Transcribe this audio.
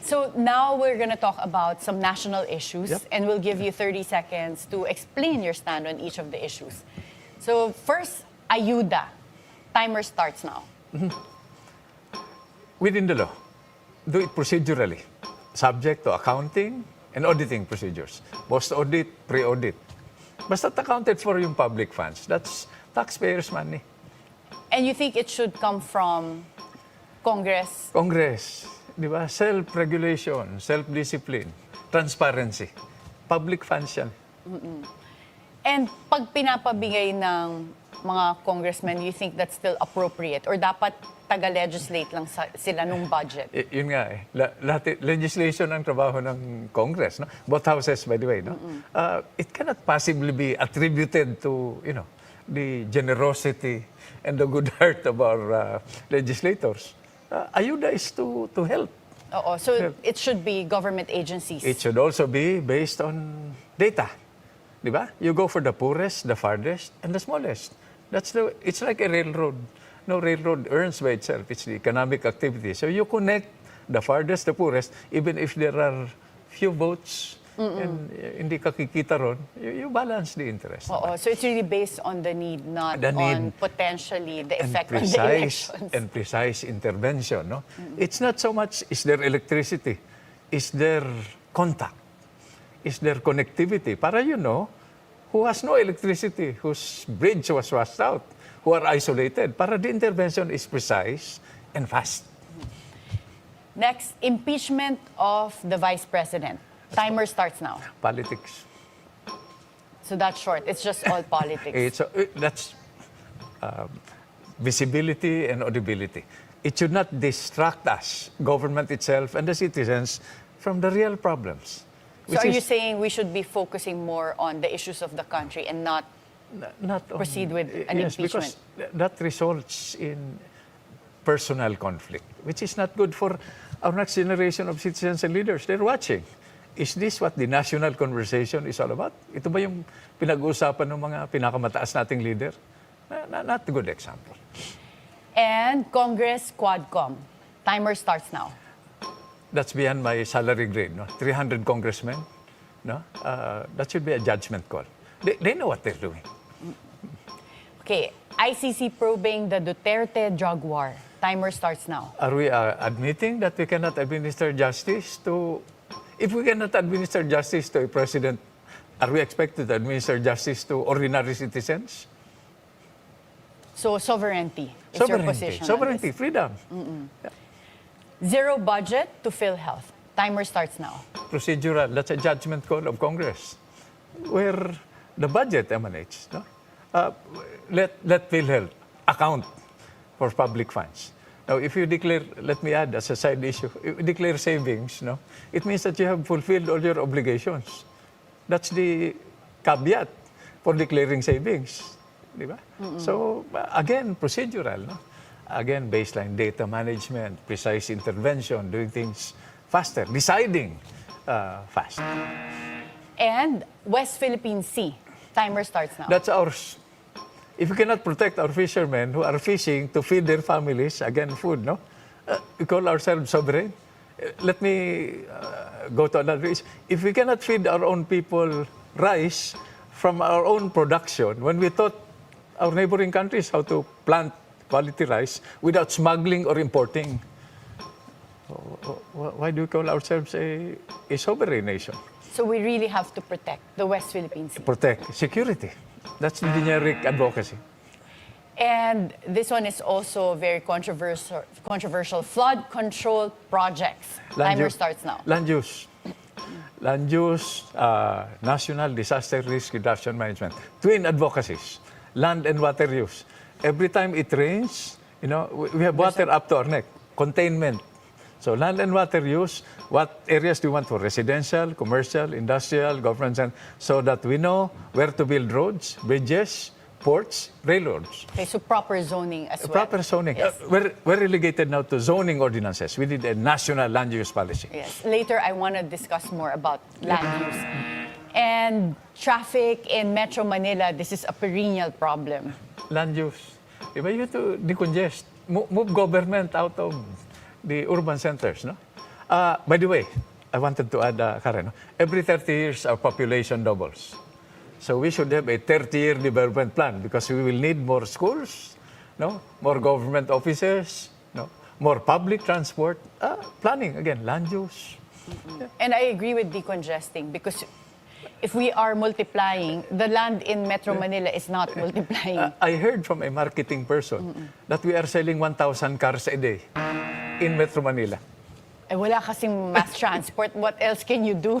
So now we're going to talk about some national issues, and we'll give you 30 seconds to explain your stand on each of the issues. So first, ayuda. Timer starts now. Within the law, do it procedurally, subject to accounting and auditing procedures. Post-audit, pre-audit. Basta accounted for yung public funds. That's taxpayers' money. And you think it should come from Congress? Congress, di ba? Self-regulation, self-discipline, transparency. Public funds yan. And pag pinapabigay ng mga congressmen, you think that's still appropriate? Or dapat taga-legislate lang sila nung budget? Yun nga eh. Legislation ang trabaho ng Congress, no? Both houses, by the way, no? It cannot possibly be attributed to, the generosity and the good heart of our legislators. Ayuda is to help. Oo, so it should be government agencies. It should also be based on data. Di ba? You go for the poorest, the farthest, and the smallest. It's like a railroad. No railroad earns by itself. It's the economic activity. So you connect the farthest, the poorest, even if there are few votes and hindi ka kikita ron, you balance the interest. Oo, so it's really based on the need, not on potentially the effect on the elections. And precise intervention. No? It's not so much, is there electricity? Is there contact? Is there connectivity? Para who has no electricity, whose bridge was washed out, who are isolated. Para the intervention is precise and fast. Next, impeachment of the Vice President. Timer starts now. Politics. So that's short. It's just all politics. That's visibility and audibility. It should not distract us, government itself and the citizens, from the real problems. So are you saying we should be focusing more on the issues of the country and not proceed with an impeachment? Because that results in personal conflict, which is not good for our next generation of citizens and leaders. They're watching. Is this what the national conversation is all about? Ito ba yung pinag-uusapan ng mga pinakamataas nating leader? Not a good example. And Congress Quadcom. Timer starts now. That's beyond my salary grade. 300 congressmen. That should be a judgment call. They know what they're doing. Okay, ICC probing the Duterte drug war. Timer starts now. Are we admitting that we cannot administer justice to... If we cannot administer justice to a president, are we expected to administer justice to ordinary citizens? So sovereignty is your position. Sovereignty, freedom. Yeah. Zero budget to PhilHealth. Timer starts now. Procedural, that's a judgment call of Congress, where the budget emanates. Let PhilHealth account for public funds. Now, if you declare, let me add as a side issue, if you declare savings, it means that you have fulfilled all your obligations. That's the caveat for declaring savings. Diba? So, again, procedural. Again, baseline data management, precise intervention, doing things faster, deciding fast. And West Philippine Sea. Timer starts now. That's ours. If we cannot protect our fishermen who are fishing to feed their families, again, food, we call ourselves sovereign. Let me go to another issue. If we cannot feed our own people rice from our own production, when we taught our neighboring countries how to plant quality rice without smuggling or importing, why do we call ourselves a sovereign nation? So we really have to protect the West Philippine Sea. Protect security. That's the generic advocacy. And this one is also very controversial. Flood control projects. Timer starts now. Land use. Land use, National Disaster Risk Reduction Management. Twin advocacies. Land and water use. Every time it rains, we have water up to our neck. Containment. So land and water use, what areas do you want for residential, commercial, industrial, government, so that we know where to build roads, bridges, ports, railroads. Okay, so proper zoning as well. Proper zoning. Yes. We're relegated now to zoning ordinances. We need a national land use policy. Yes. Later, I want to discuss more about land use. And traffic in Metro Manila, this is a perennial problem. Land use. You have to decongest, move government out of the urban centers, By the way, I wanted to add, Karen, no? Every 30 years, our population doubles. So we should have a 30-year development plan because we will need more schools, no? More government offices, no? More public transport. Planning, again, land use. And I agree with decongesting because if we are multiplying, the land in Metro Manila is not multiplying. I heard from a marketing person that we are selling 1,000 cars a day in Metro Manila. Eh, wala kasing mass transport. What else can you do?